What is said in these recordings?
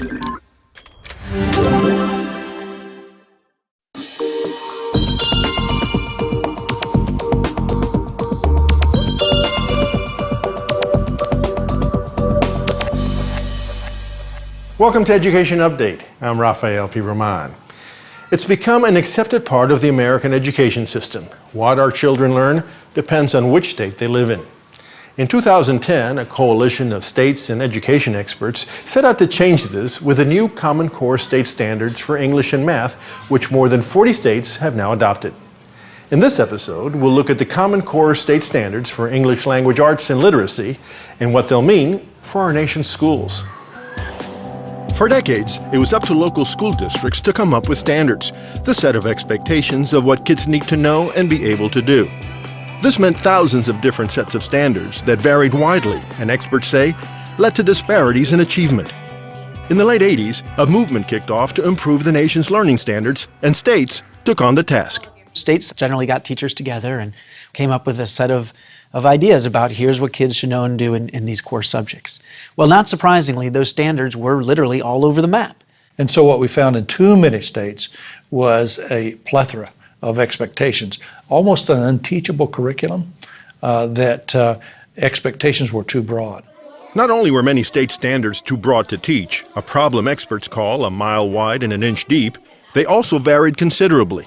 Welcome to Education Update. I'm Rafael P. Roman. It's become an accepted part of the American education system. What our children learn depends on which state they live in. In 2010, a coalition of states and education experts set out to change this with the new Common Core State Standards for English and Math, which more than 40 states have now adopted. In this episode, we'll look at the Common Core State Standards for English Language Arts and Literacy and what they'll mean for our nation's schools. For decades, it was up to local school districts to come up with standards, the set of expectations of what kids need to know and be able to do. This meant thousands of different sets of standards that varied widely, and experts say, led to disparities in achievement. In the late 80s, a movement kicked off to improve the nation's learning standards, and states took on the task. States generally got teachers together and came up with a set of ideas about here's what kids should know and do in these core subjects. Well, not surprisingly, those standards were literally all over the map. And so what we found in too many states was a plethora of expectations, almost an unteachable curriculum that expectations were too broad. Not only were many state standards too broad to teach, a problem experts call a mile wide and an inch deep, they also varied considerably.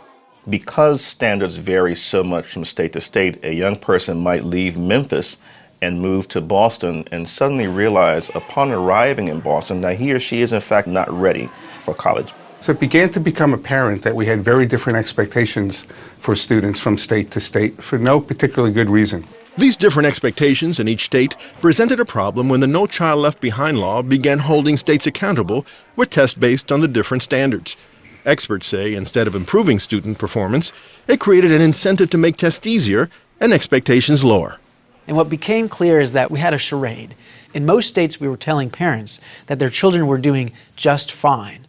Because standards vary so much from state to state, a young person might leave Memphis and move to Boston and suddenly realize upon arriving in Boston that he or she is in fact not ready for college. So it began to become apparent that we had very different expectations for students from state to state for no particularly good reason. These different expectations in each state presented a problem when the No Child Left Behind law began holding states accountable with tests based on the different standards. Experts say instead of improving student performance, it created an incentive to make tests easier and expectations lower. And what became clear is that we had a charade. In most states, we were telling parents that their children were doing just fine.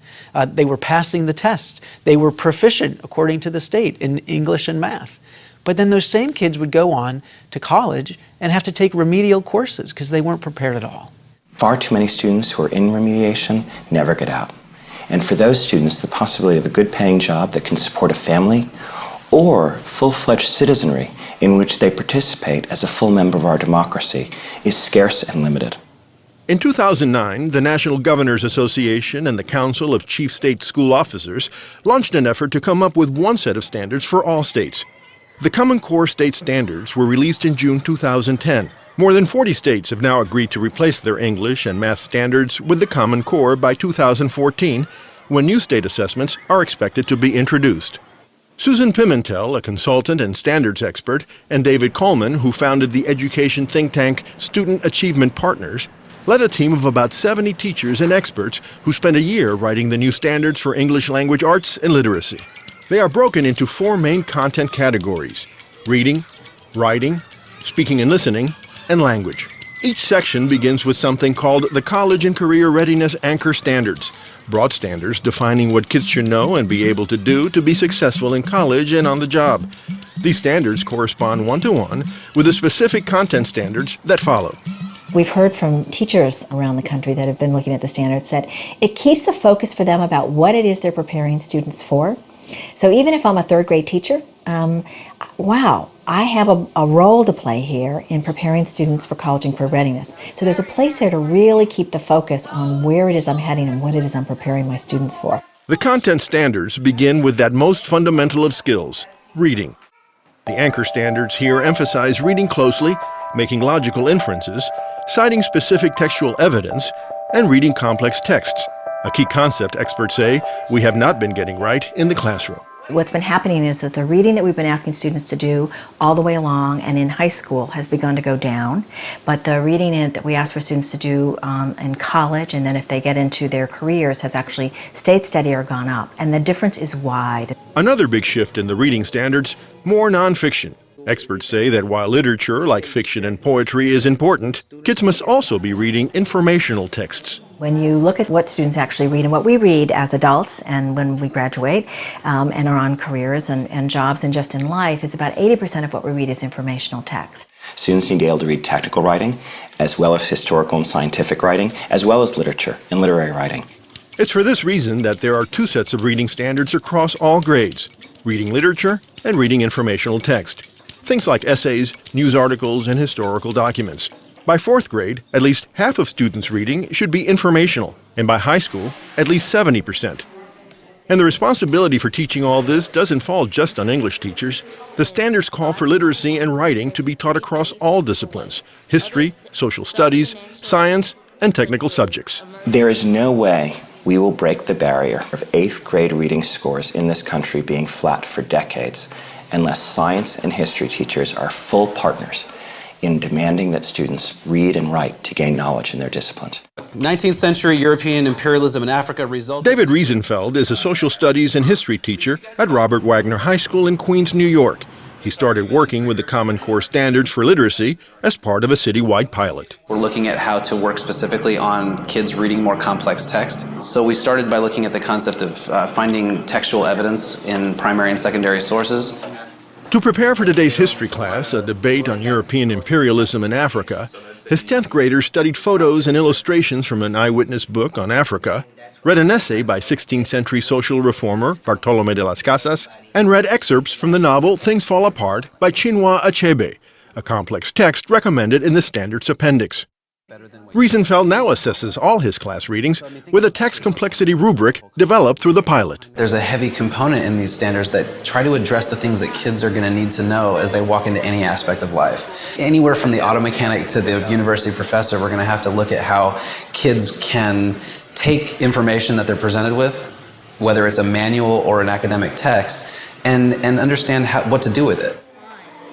They were passing the test. They were proficient, according to the state, in English and math. But then those same kids would go on to college and have to take remedial courses because they weren't prepared at all. Far too many students who are in remediation never get out. And for those students, the possibility of a good-paying job that can support a family or full-fledged citizenry in which they participate as a full member of our democracy is scarce and limited. In 2009, the National Governors Association and the Council of Chief State School Officers launched an effort to come up with one set of standards for all states. The Common Core State Standards were released in June 2010. More than 40 states have now agreed to replace their English and math standards with the Common Core by 2014, when new state assessments are expected to be introduced. Susan Pimentel, a consultant and standards expert, and David Coleman, who founded the education think tank Student Achievement Partners, led a team of about 70 teachers and experts who spent a year writing the new standards for English language arts and literacy. They are broken into 4 main content categories: reading, writing, speaking and listening, and language. Each section begins with something called the College and Career Readiness Anchor Standards, broad standards defining what kids should know and be able to do to be successful in college and on the job. These standards correspond one-to-one with the specific content standards that follow. We've heard from teachers around the country that have been looking at the standards that it keeps a focus for them about what it is they're preparing students for. So even if I'm a third grade teacher, wow, I have a role to play here in preparing students for college and career readiness. So there's a place there to really keep the focus on where it is I'm heading and what it is I'm preparing my students for. The content standards begin with that most fundamental of skills, reading. The anchor standards here emphasize reading closely, making logical inferences, citing specific textual evidence, and reading complex texts. A key concept, experts say, we have not been getting right in the classroom. What's been happening is that the reading that we've been asking students to do all the way along and in high school has begun to go down, but the reading that we ask for students to do in college and then if they get into their careers has actually stayed steady or gone up, and the difference is wide. Another big shift in the reading standards, more nonfiction. Experts say that while literature like fiction and poetry is important, kids must also be reading informational texts. When you look at what students actually read and what we read as adults and when we graduate and are on careers and jobs and just in life, is about 80% of what we read is informational text. Students need to be able to read technical writing, as well as historical and scientific writing, as well as literature and literary writing. It's for this reason that there are two sets of reading standards across all grades: reading literature and reading informational text. Things like essays, news articles, and historical documents. By fourth grade, at least half of students' reading should be informational, and by high school, at least 70%. And the responsibility for teaching all this doesn't fall just on English teachers. The standards call for literacy and writing to be taught across all disciplines: history, social studies, science, and technical subjects. There is no way we will break the barrier of 8th grade reading scores in this country being flat for decades unless science and history teachers are full partners in demanding that students read and write to gain knowledge in their disciplines. 19th century European imperialism in Africa resulted... David Riesenfeld is a social studies and history teacher at Robert Wagner High School in Queens, New York. He started working with the Common Core Standards for Literacy as part of a citywide pilot. We're looking at how to work specifically on kids reading more complex text. So we started by looking at the concept of finding textual evidence in primary and secondary sources. To prepare for today's history class, a debate on European imperialism in Africa, his 10th graders studied photos and illustrations from an eyewitness book on Africa, read an essay by 16th century social reformer Bartolomé de las Casas, and read excerpts from the novel Things Fall Apart by Chinua Achebe, a complex text recommended in the Standards Appendix. Riesenfeld now assesses all his class readings with a text complexity rubric developed through the pilot. There's a heavy component in these standards that try to address the things that kids are going to need to know as they walk into any aspect of life. Anywhere from the auto mechanic to the university professor, we're going to have to look at how kids can take information that they're presented with, whether it's a manual or an academic text, and understand what to do with it.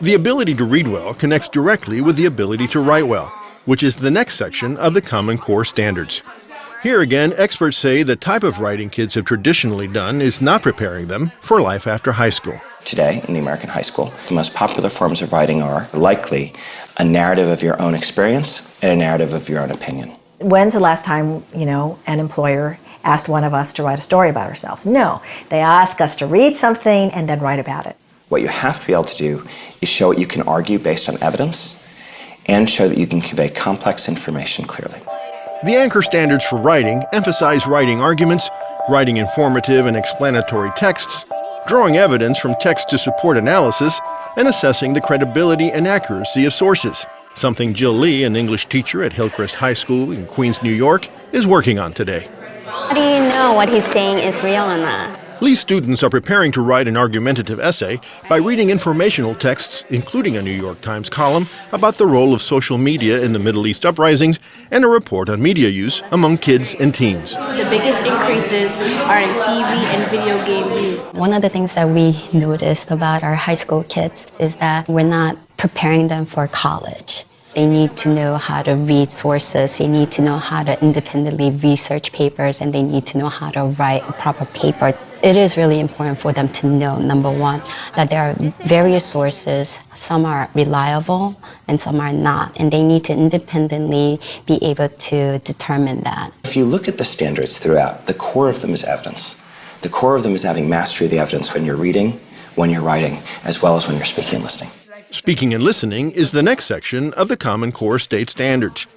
The ability to read well connects directly with the ability to write well, which is the next section of the Common Core Standards. Here again, experts say the type of writing kids have traditionally done is not preparing them for life after high school. Today, in the American high school, the most popular forms of writing are likely a narrative of your own experience and a narrative of your own opinion. When's the last time, an employer asked one of us to write a story about ourselves? No, they ask us to read something and then write about it. What you have to be able to do is show what you can argue based on evidence and show that you can convey complex information clearly. The anchor standards for writing emphasize writing arguments, writing informative and explanatory texts, drawing evidence from text to support analysis, and assessing the credibility and accuracy of sources, something Jill Lee, an English teacher at Hillcrest High School in Queens, New York, is working on today. How do you know what he's saying is real or not? Lee's students are preparing to write an argumentative essay by reading informational texts, including a New York Times column about the role of social media in the Middle East uprisings and a report on media use among kids and teens. The biggest increases are in TV and video game use. One of the things that we noticed about our high school kids is that we're not preparing them for college. They need to know how to read sources, they need to know how to independently research papers, and they need to know how to write a proper paper. It is really important for them to know, number one, that there are various sources. Some are reliable and some are not, and they need to independently be able to determine that. If you look at the standards throughout, the core of them is evidence. The core of them is having mastery of the evidence when you're reading, when you're writing, as well as when you're speaking and listening. Speaking and listening is the next section of the Common Core State Standards.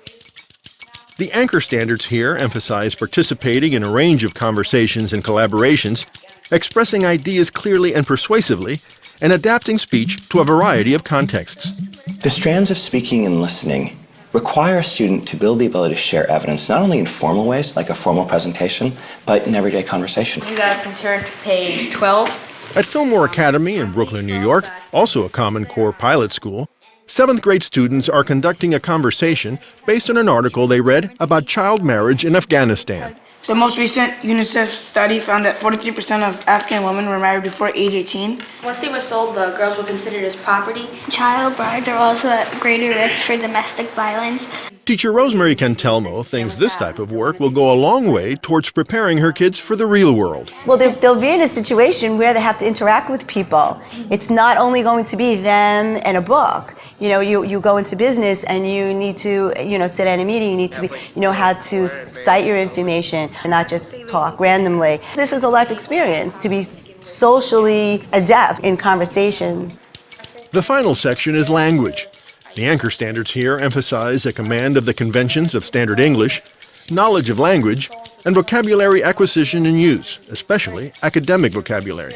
The anchor standards here emphasize participating in a range of conversations and collaborations, expressing ideas clearly and persuasively, and adapting speech to a variety of contexts. The strands of speaking and listening require a student to build the ability to share evidence, not only in formal ways, like a formal presentation, but in everyday conversation. You guys can turn to page 12. At Fillmore Academy in Brooklyn, New York, also a Common Core pilot school, 7th grade students are conducting a conversation based on an article they read about child marriage in Afghanistan. The most recent UNICEF study found that 43% of Afghan women were married before age 18. Once they were sold, the girls were considered as property. Child brides are also at greater risk for domestic violence. Teacher Rosemary Cantelmo thinks this type of work will go a long way towards preparing her kids for the real world. Well, they'll be in a situation where they have to interact with people. It's not only going to be them and a book. You go into business and you need to, sit at a meeting. You need to be, how to cite your information and not just talk randomly. This is a life experience to be socially adept in conversation. The final section is language. The anchor standards here emphasize a command of the conventions of standard English, knowledge of language, and vocabulary acquisition and use, especially academic vocabulary.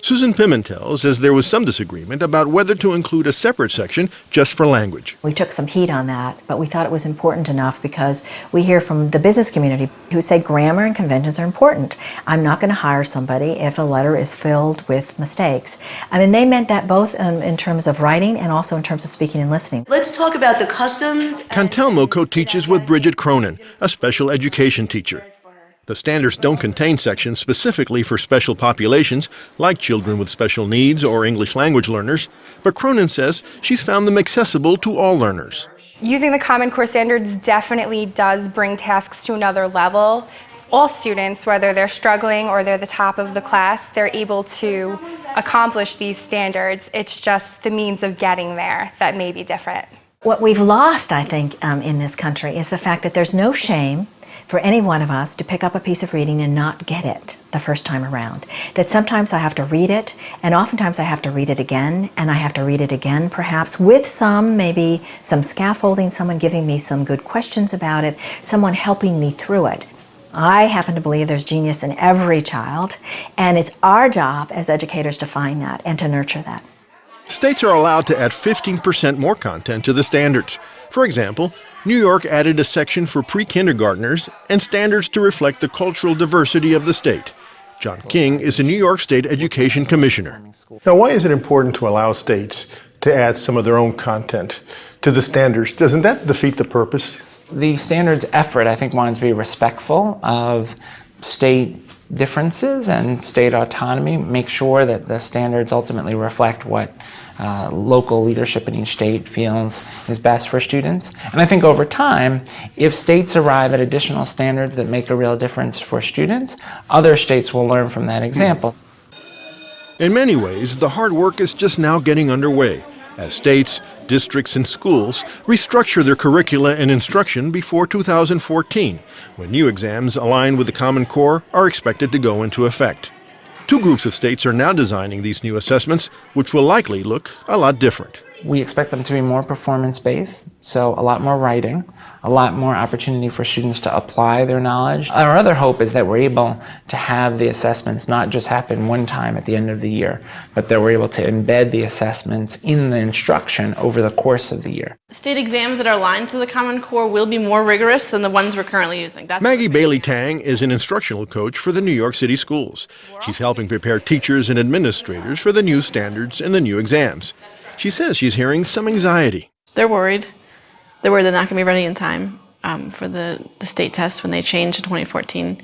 Susan Pimentel says there was some disagreement about whether to include a separate section just for language. We took some heat on that, but we thought it was important enough because we hear from the business community who say grammar and conventions are important. I'm not going to hire somebody if a letter is filled with mistakes. I mean, they meant that both in terms of writing and also in terms of speaking and listening. Let's talk about the customs. Cantelmo co-teaches with Bridget Cronin, a special education teacher. The standards don't contain sections specifically for special populations, like children with special needs or English language learners, but Cronin says she's found them accessible to all learners. Using the Common Core standards definitely does bring tasks to another level. All students, whether they're struggling or they're the top of the class, they're able to accomplish these standards. It's just the means of getting there that may be different. What we've lost, I think, in this country is the fact that there's no shame for any one of us to pick up a piece of reading and not get it the first time around. That sometimes I have to read it, and oftentimes I have to read it again, and I have to read it again perhaps with maybe some scaffolding, someone giving me some good questions about it, someone helping me through it. I happen to believe there's genius in every child, and it's our job as educators to find that and to nurture that. States are allowed to add 15% more content to the standards. For example, New York added a section for pre-kindergartners and standards to reflect the cultural diversity of the state. John King is a New York State Education Commissioner. Now, why is it important to allow states to add some of their own content to the standards? Doesn't that defeat the purpose? The standards effort, I think, wanted to be respectful of state differences and state autonomy, make sure that the standards ultimately reflect what local leadership in each state feels is best for students. And I think over time, if states arrive at additional standards that make a real difference for students, other states will learn from that example. In many ways, the hard work is just now getting underway, as states, districts, and schools restructure their curricula and instruction before 2014, when new exams aligned with the Common Core are expected to go into effect. Two groups of states are now designing these new assessments, which will likely look a lot different. We expect them to be more performance-based, so a lot more writing, a lot more opportunity for students to apply their knowledge. Our other hope is that we're able to have the assessments not just happen one time at the end of the year, but that we're able to embed the assessments in the instruction over the course of the year. State exams that are aligned to the Common Core will be more rigorous than the ones we're currently using. Maggie Bailey Tang is an instructional coach for the New York City schools. She's helping prepare teachers and administrators for the new standards and the new exams. She says she's hearing some anxiety. They're worried. They're worried they're not going to be ready in time for the state tests when they change in 2014.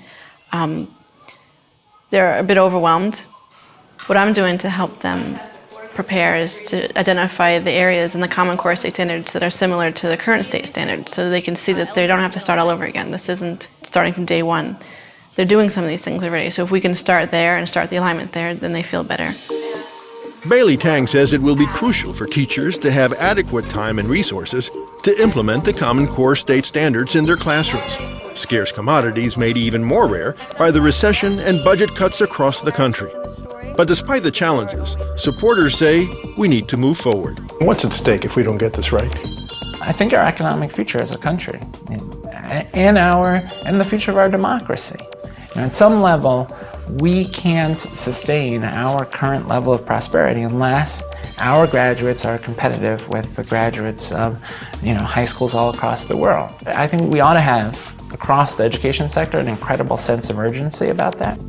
They're a bit overwhelmed. What I'm doing to help them prepare is to identify the areas in the Common Core state standards that are similar to the current state standards so they can see that they don't have to start all over again. This isn't starting from day one. They're doing some of these things already. So if we can start there and start the alignment there, then they feel better. Bailey Tang says it will be crucial for teachers to have adequate time and resources to implement the Common Core state standards in their classrooms. Scarce commodities made even more rare by the recession and budget cuts across the country. But despite the challenges, supporters say we need to move forward. What's at stake if we don't get this right? I think our economic future as a country and the future of our democracy. At some level, we can't sustain our current level of prosperity unless our graduates are competitive with the graduates of high schools all across the world. I think we ought to have, across the education sector, an incredible sense of urgency about that.